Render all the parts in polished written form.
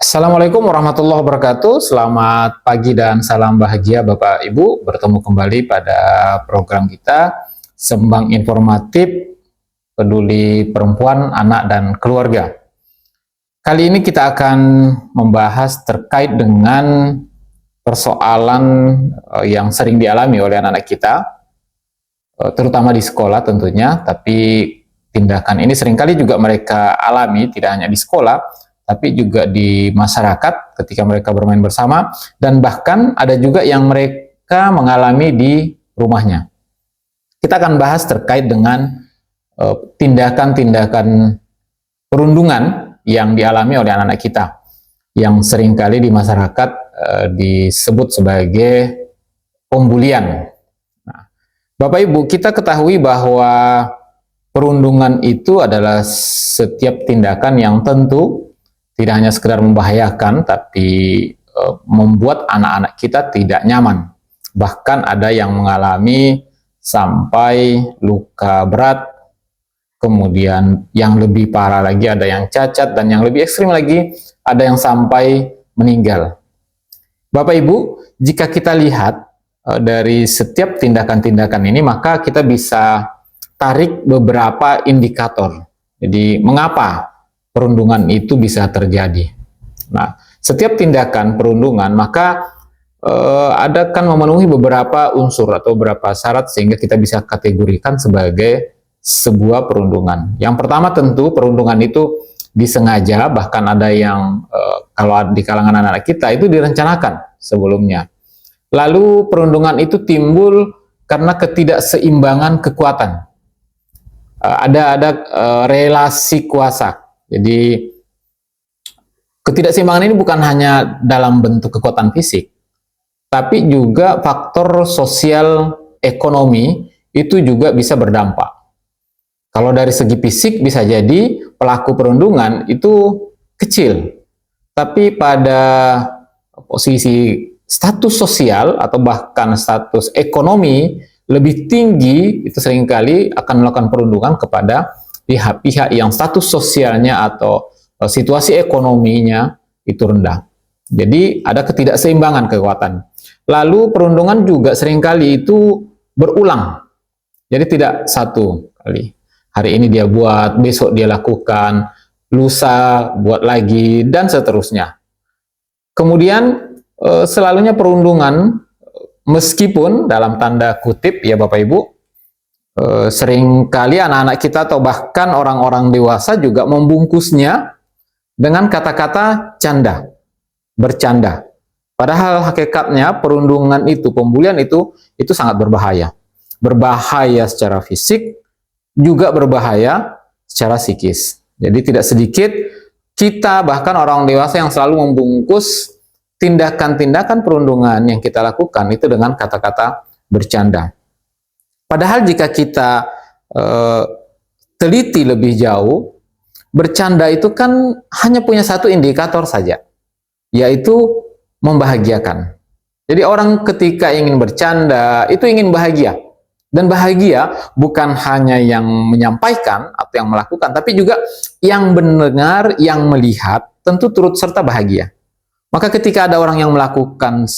Assalamualaikum warahmatullahi wabarakatuh. Selamat pagi dan salam bahagia Bapak Ibu. Bertemu kembali pada program kita Sembang Informatif Peduli Perempuan, Anak, dan Keluarga. Kali ini kita akan membahas terkait dengan persoalan yang sering dialami oleh anak-anak kita, terutama di sekolah tentunya, tapi tindakan ini seringkali juga mereka alami tidak hanya di sekolah, tapi juga di masyarakat ketika mereka bermain bersama, dan bahkan ada juga yang mereka mengalami di rumahnya. Kita akan bahas terkait dengan tindakan-tindakan perundungan yang dialami oleh anak-anak kita, yang seringkali di masyarakat disebut sebagai pembulian. Nah, Bapak Ibu, kita ketahui bahwa perundungan itu adalah setiap tindakan yang tentu tidak hanya sekedar membahayakan, tapi membuat anak-anak kita tidak nyaman. Bahkan ada yang mengalami sampai luka berat, kemudian yang lebih parah lagi ada yang cacat, dan yang lebih ekstrim lagi ada yang sampai meninggal. Bapak Ibu, jika kita lihat dari setiap tindakan-tindakan ini, maka kita bisa tarik beberapa indikator. Jadi, mengapa perundungan itu bisa terjadi? Nah, setiap tindakan perundungan maka akan memenuhi beberapa unsur atau beberapa syarat sehingga kita bisa kategorikan sebagai sebuah perundungan. Yang pertama tentu perundungan itu disengaja, bahkan ada yang kalau di kalangan anak-anak kita itu direncanakan sebelumnya. Lalu perundungan itu timbul karena ketidakseimbangan kekuatan. Ada relasi kuasa. Jadi ketidakseimbangan ini bukan hanya dalam bentuk kekuatan fisik, tapi juga faktor sosial ekonomi itu juga bisa berdampak. Kalau dari segi fisik bisa jadi pelaku perundungan itu kecil, tapi pada posisi status sosial atau bahkan status ekonomi lebih tinggi, itu seringkali akan melakukan perundungan kepada pihak-pihak yang status sosialnya atau situasi ekonominya itu rendah. Jadi ada ketidakseimbangan kekuatan. Lalu perundungan juga seringkali itu berulang. Jadi tidak satu kali. Hari ini dia buat, besok dia lakukan, lusa buat lagi, dan seterusnya. Kemudian selalunya perundungan, meskipun dalam tanda kutip ya Bapak Ibu, seringkali anak-anak kita atau bahkan orang-orang dewasa juga membungkusnya dengan kata-kata canda, bercanda. Padahal hakikatnya perundungan itu, pembulian itu sangat berbahaya. Berbahaya secara fisik, juga berbahaya secara psikis. Jadi tidak sedikit kita bahkan orang dewasa yang selalu membungkus tindakan-tindakan perundungan yang kita lakukan itu dengan kata-kata bercanda. Padahal jika kita teliti lebih jauh, bercanda itu kan hanya punya satu indikator saja, yaitu membahagiakan. Jadi orang ketika ingin bercanda, itu ingin bahagia. Dan bahagia bukan hanya yang menyampaikan atau yang melakukan, tapi juga yang mendengar, yang melihat, tentu turut serta bahagia. Maka ketika ada orang yang melakukan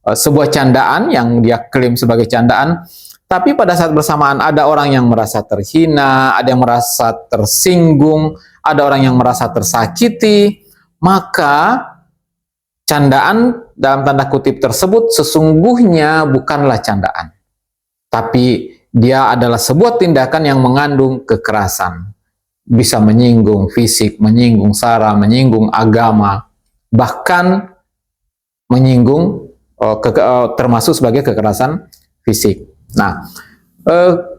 sebuah candaan yang dia klaim sebagai candaan, tapi pada saat bersamaan ada orang yang merasa terhina, ada yang merasa tersinggung, ada orang yang merasa tersakiti, maka candaan dalam tanda kutip tersebut sesungguhnya bukanlah candaan. Tapi dia adalah sebuah tindakan yang mengandung kekerasan. Bisa menyinggung fisik, menyinggung sara, menyinggung agama, bahkan menyinggung termasuk sebagai kekerasan fisik. Nah,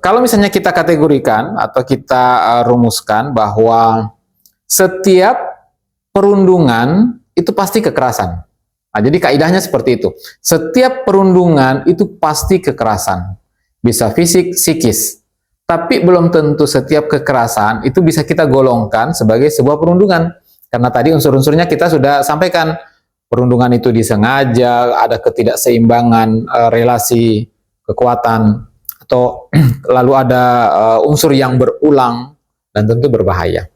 kalau misalnya kita kategorikan atau kita rumuskan bahwa setiap perundungan itu pasti kekerasan. Nah, jadi kaidahnya seperti itu. Setiap perundungan itu pasti kekerasan. Bisa fisik, psikis. Tapi belum tentu setiap kekerasan itu bisa kita golongkan sebagai sebuah perundungan. Karena tadi unsur-unsurnya kita sudah sampaikan. Perundungan itu disengaja, ada ketidakseimbangan relasi kekuatan, atau lalu ada unsur yang berulang dan tentu berbahaya.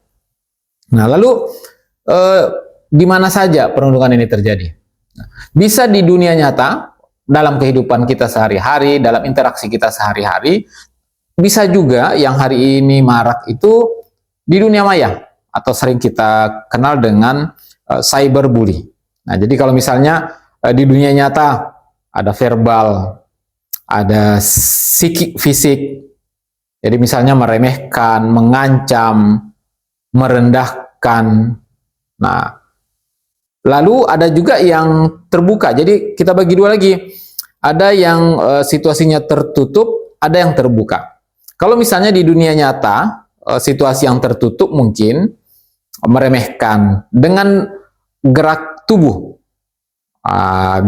Nah, lalu di mana saja perundungan ini terjadi. Bisa di dunia nyata, dalam kehidupan kita sehari-hari, dalam interaksi kita sehari-hari. Bisa juga yang hari ini marak itu di dunia maya, atau sering kita kenal dengan cyberbully. Nah, jadi kalau misalnya di dunia nyata ada verbal, ada fisik. Jadi misalnya meremehkan, mengancam, merendahkan. Nah, lalu ada juga yang terbuka. Jadi kita bagi dua lagi. Ada yang situasinya tertutup, ada yang terbuka. Kalau misalnya di dunia nyata, situasi yang tertutup mungkin meremehkan dengan gerak tubuh.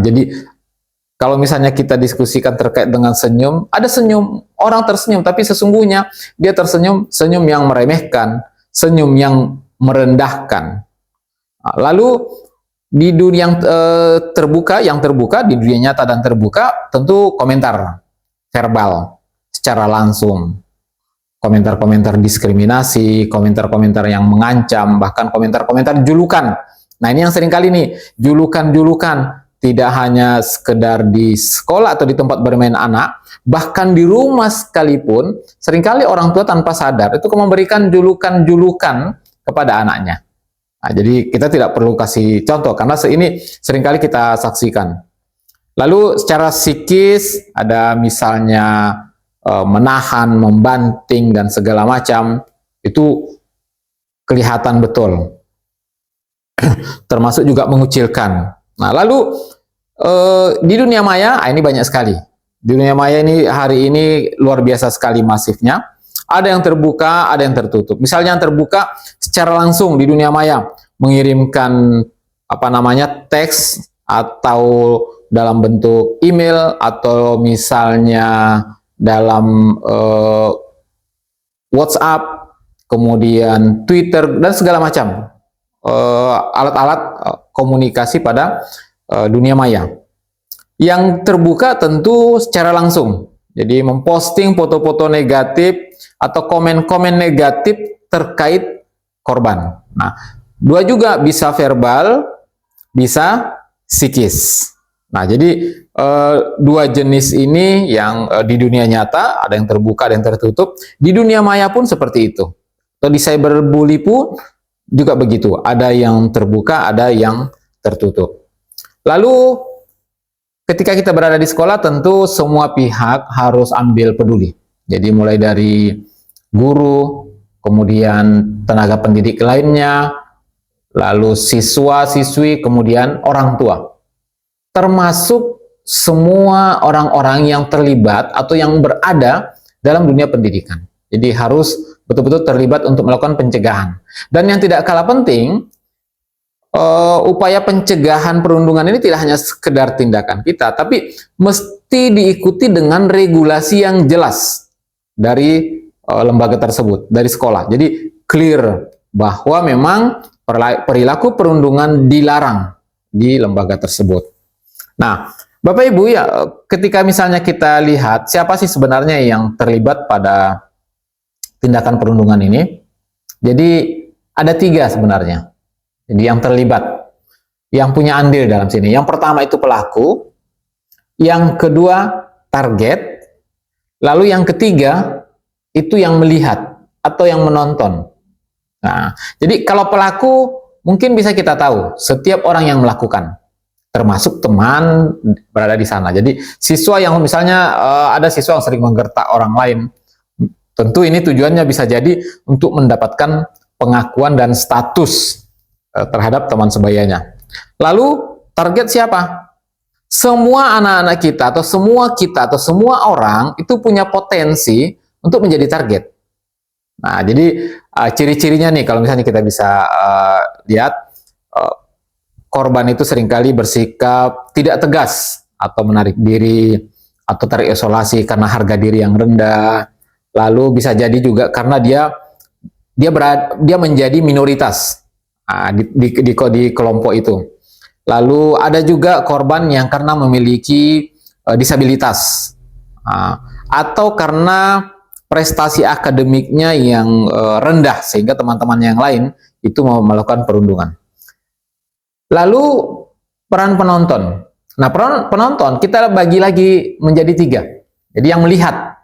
Jadi kalau misalnya kita diskusikan terkait dengan senyum, ada senyum, orang tersenyum, tapi sesungguhnya dia tersenyum, senyum yang meremehkan, senyum yang merendahkan. Lalu di dunia yang terbuka, di dunia nyata dan terbuka, tentu komentar verbal secara langsung. Komentar-komentar diskriminasi, komentar-komentar yang mengancam, bahkan komentar-komentar julukan. Nah, ini yang sering kali nih, julukan-julukan. Tidak hanya sekedar di sekolah atau di tempat bermain anak, bahkan di rumah sekalipun, seringkali orang tua tanpa sadar itu memberikan julukan-julukan kepada anaknya. Nah, jadi kita tidak perlu kasih contoh, karena ini seringkali kita saksikan. Lalu secara psikis, ada misalnya menahan, membanting, dan segala macam, itu kelihatan betul. Termasuk juga mengucilkan. Nah, lalu di dunia maya, ini banyak sekali. Di dunia maya ini hari ini luar biasa sekali masifnya. Ada yang terbuka, ada yang tertutup. Misalnya yang terbuka secara langsung di dunia maya, mengirimkan teks atau dalam bentuk email, atau misalnya dalam WhatsApp, kemudian Twitter, dan segala macam alat-alat komunikasi pada dunia maya. Yang terbuka tentu secara langsung, jadi memposting foto-foto negatif atau komen-komen negatif terkait korban. Nah, dua juga, bisa verbal, bisa psikis. Nah, jadi dua jenis ini yang di dunia nyata, ada yang terbuka, ada yang tertutup. Di dunia maya pun seperti itu. Atau di cyberbully pun juga begitu, ada yang terbuka, ada yang tertutup. Lalu ketika kita berada di sekolah, tentu semua pihak harus ambil peduli. Jadi mulai dari guru, kemudian tenaga pendidik lainnya, lalu siswa-siswi, kemudian orang tua. Termasuk semua orang-orang yang terlibat atau yang berada dalam dunia pendidikan. Jadi harus betul-betul terlibat untuk melakukan pencegahan. Dan yang tidak kalah penting, upaya pencegahan perundungan ini tidak hanya sekedar tindakan kita, tapi mesti diikuti dengan regulasi yang jelas dari lembaga tersebut, dari sekolah. Jadi clear bahwa memang perilaku perundungan dilarang di lembaga tersebut. Nah, Bapak Ibu, ya, ketika misalnya kita lihat siapa sih sebenarnya yang terlibat pada tindakan perundungan ini, jadi ada 3 sebenarnya. Jadi yang terlibat, yang punya andil dalam sini. Yang pertama itu pelaku, yang kedua target, lalu yang ketiga itu yang melihat atau yang menonton. Nah, jadi kalau pelaku mungkin bisa kita tahu setiap orang yang melakukan, termasuk teman berada di sana. Jadi siswa yang misalnya ada siswa yang sering menggertak orang lain, tentu ini tujuannya bisa jadi untuk mendapatkan pengakuan dan status terhadap teman sebayanya. Lalu target siapa? Semua anak-anak kita atau semua orang itu punya potensi untuk menjadi target. Nah, jadi ciri-cirinya nih, kalau misalnya kita bisa lihat, korban itu seringkali bersikap tidak tegas atau menarik diri atau terisolasi karena harga diri yang rendah. Lalu bisa jadi juga karena dia menjadi minoritas di kelompok itu. Lalu ada juga korban yang karena memiliki disabilitas atau karena prestasi akademiknya yang rendah sehingga teman-teman yang lain itu mau melakukan perundungan. Lalu peran penonton. Nah, peran penonton kita bagi lagi menjadi 3. Jadi yang melihat.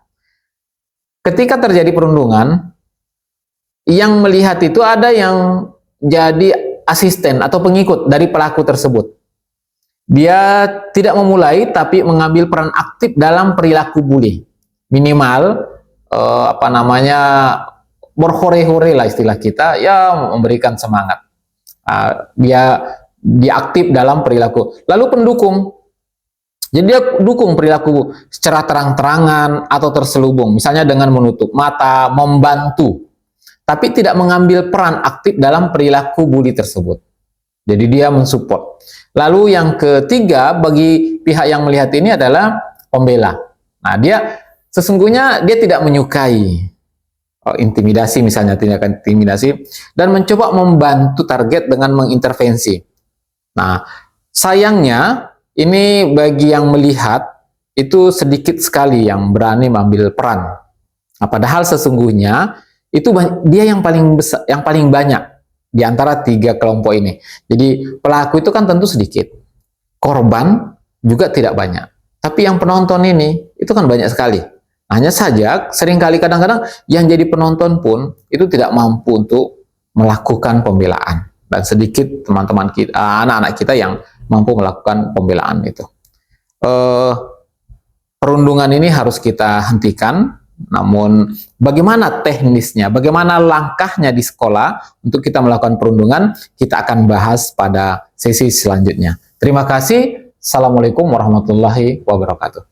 Ketika terjadi perundungan, yang melihat itu ada yang jadi asisten atau pengikut dari pelaku tersebut. Dia tidak memulai tapi mengambil peran aktif dalam perilaku bully. Minimal berhore-hore lah istilah kita, ya memberikan semangat. Dia aktif dalam perilaku. Lalu pendukung. Jadi dia dukung perilaku secara terang-terangan atau terselubung, misalnya dengan menutup mata, membantu, tapi tidak mengambil peran aktif dalam perilaku bully tersebut. Jadi dia mensupport. Lalu yang ketiga bagi pihak yang melihat ini adalah pembela. Nah, dia sesungguhnya dia tidak menyukai intimidasi, misalnya tindakan intimidasi, dan mencoba membantu target dengan mengintervensi. Nah, sayangnya ini bagi yang melihat itu sedikit sekali yang berani mengambil peran. Nah, padahal sesungguhnya itu dia yang paling besar, yang paling banyak di antara 3 kelompok ini. Jadi pelaku itu kan tentu sedikit, korban juga tidak banyak. Tapi yang penonton ini itu kan banyak sekali. Hanya saja seringkali kadang-kadang yang jadi penonton pun itu tidak mampu untuk melakukan pembelaan. Dan sedikit teman-teman kita, anak-anak kita yang mampu melakukan pembelaan itu. Perundungan ini harus kita hentikan, namun bagaimana teknisnya, bagaimana langkahnya di sekolah untuk kita melakukan perundungan, kita akan bahas pada sesi selanjutnya. Terima kasih. Assalamualaikum warahmatullahi wabarakatuh.